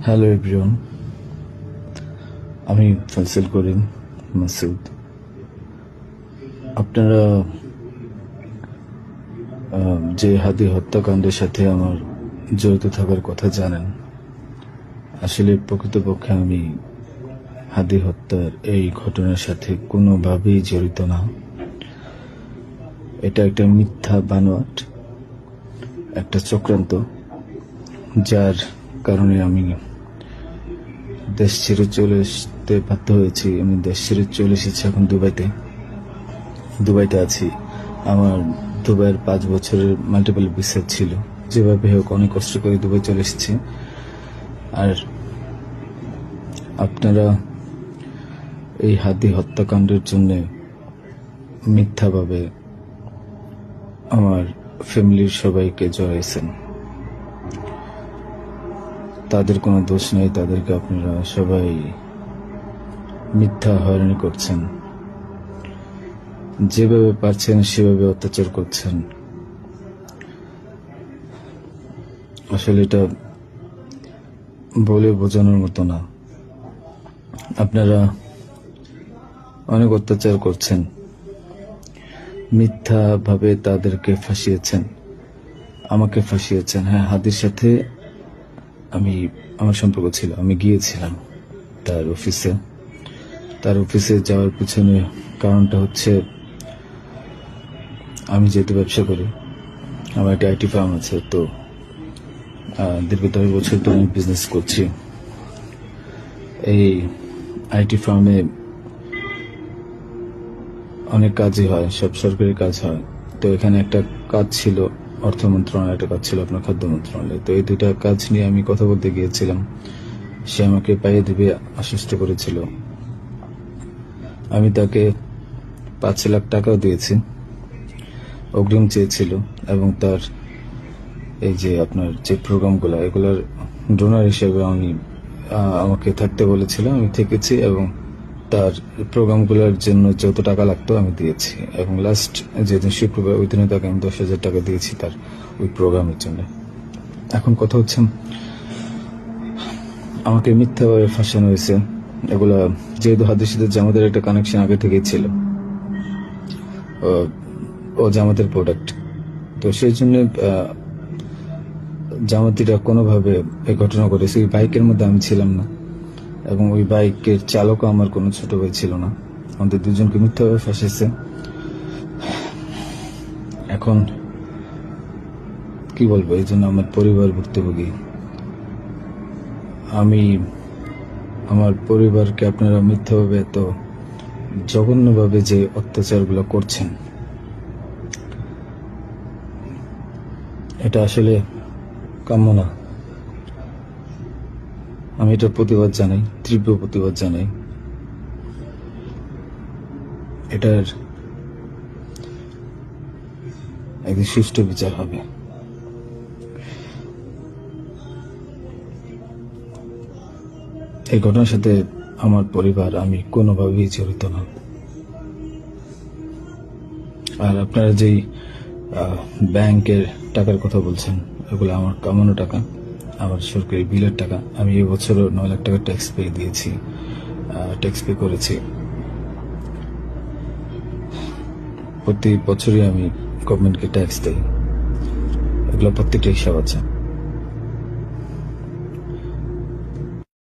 Hello everyone, আমি ফয়সাল করিম মাসুদ। আপনারা যে হাদি হত্যাকাণ্ডের সাথে আমার জড়িত থাকার কথা জানেন। আসলে প্রকৃতপক্ষে আমি হাদি হত্যার এই ঘটনার সাথে কোনোভাবেই জড়িত না। এটা একটা মিথ্যা বানোয়াট, একটা চক্রান্ত, যার কারণে আমি দেশ ছেড়ে চলে আসতে বাধ্য হয়েছি। আমি দেশ ছেড়ে চলে এসেছি এখন দুবাইতে আছি। আমার দুবাইয়ের 5 বছরের মাল্টিপল ভিসা ছিল। যেভাবে হোক অনেক কষ্ট করে দুবাই চলে এসেছি। আর আপনারা এই হাদি হত্যাকাণ্ডের জন্য মিথ্যাভাবে আমার ফ্যামিলির সবাইকে জড়াইছেন। তাদের কোনো দোষ নেই, তাদেরকে আপনারা সবাই মিথ্যা হয়রানি করছেন। যেভাবে পারছেন সেভাবে অত্যাচার করছেন। আসলে এটা বলে বোঝানোর মতো না। আপনারা অনেক অত্যাচার করছেন, মিথ্যাভাবে তাদেরকে ফাঁসিয়েছেন, আমাকে ফাঁসিয়েছেন। হ্যাঁ, হাদির সাথে আমার সম্পর্ক ছিল। আমি গিয়েছিলাম তার অফিসে যাওয়ার পিছনে কারণটা হচ্ছে, আমি যেহেতু ব্যবসা করি, আমার একটা আইটি ফার্ম আছে। তো দীর্ঘ 10 বছর তো আমি বিজনেস করছি। এই আইটি ফার্মে অনেক কাজই হয়, সব সরকারি কাজ হয়। তো এখানে একটা কাজ ছিল অর্থ মন্ত্রণালয়, একটা কাজ ছিল আপনার খাদ্য মন্ত্রণালয়। তো এই দুইটা কাজ নিয়ে আমি কথা বলতে গিয়েছিলাম। সে আমাকে পাইয়ে দিবে আশ্বস্ত করেছিল। আমি তাকে 5 লাখ টাকাও দিয়েছি, অগ্রিম চেয়েছিল। এবং তার এই যে আপনার যে প্রোগ্রামগুলো, এগুলার ডোনার হিসেবে আমাকে থাকতে বলেছিল। আমি থেকেছি এবং তার প্রোগ্রামগুলোর জন্য যত টাকা লাগতো আমি দিয়েছি। এবং লাস্ট যেদিন শুক্রবার, ওই দিনে তাকে আমি 10,000 টাকা দিয়েছি তার ওই প্রোগ্রামের জন্য। এখন কথা হচ্ছে, আমাকে মিথ্যাভাবে ফাঁসানো হয়েছে। এগুলা যেহেতু হাদির সাথে জামাতের একটা কানেকশন আগে থেকেই ছিল, ও জামাতের প্রোডাক্ট, তো সেই জন্য জামাতিরা কোনোভাবে এই ঘটনা করেছে। ওই বাইকের মধ্যে আমি ছিলাম না, এবং ওই বাইকের চালকও আমার কোনো ছোট ভাই ছিল না। আমাদের দুজনকে মিথ্যাভাবে ফাঁসিয়েছে। এখন কি বলবো, এই জন্য আমার পরিবার ভুক্তভোগী। আমার পরিবারকে আপনারা মিথ্যাভাবে এত জঘন্যভাবে যে অত্যাচারগুলো করছেন, এটা আসলে কাম্য না। আমি এটার প্রতিবাদ জানাই, তীব্র প্রতিবাদ জানাই। এটার একদিন সুষ্ঠু বিচার হবে। এই ঘটনার সাথে আমার পরিবার, আমি কোনোভাবেই জড়িত না। আর আপনারা যেই ব্যাংকের টাকার কথা বলছেন, এগুলো আমার কামানো টাকা, আমার সরকারি বিলের টাকা। আমি এবছরও 9 লাখ টাকা ট্যাক্স পে করেছি। প্রতি বছরই আমি গভর্নমেন্টকে ট্যাক্স দিই। এগুলো প্রত্যেকটা হিসাব আছে।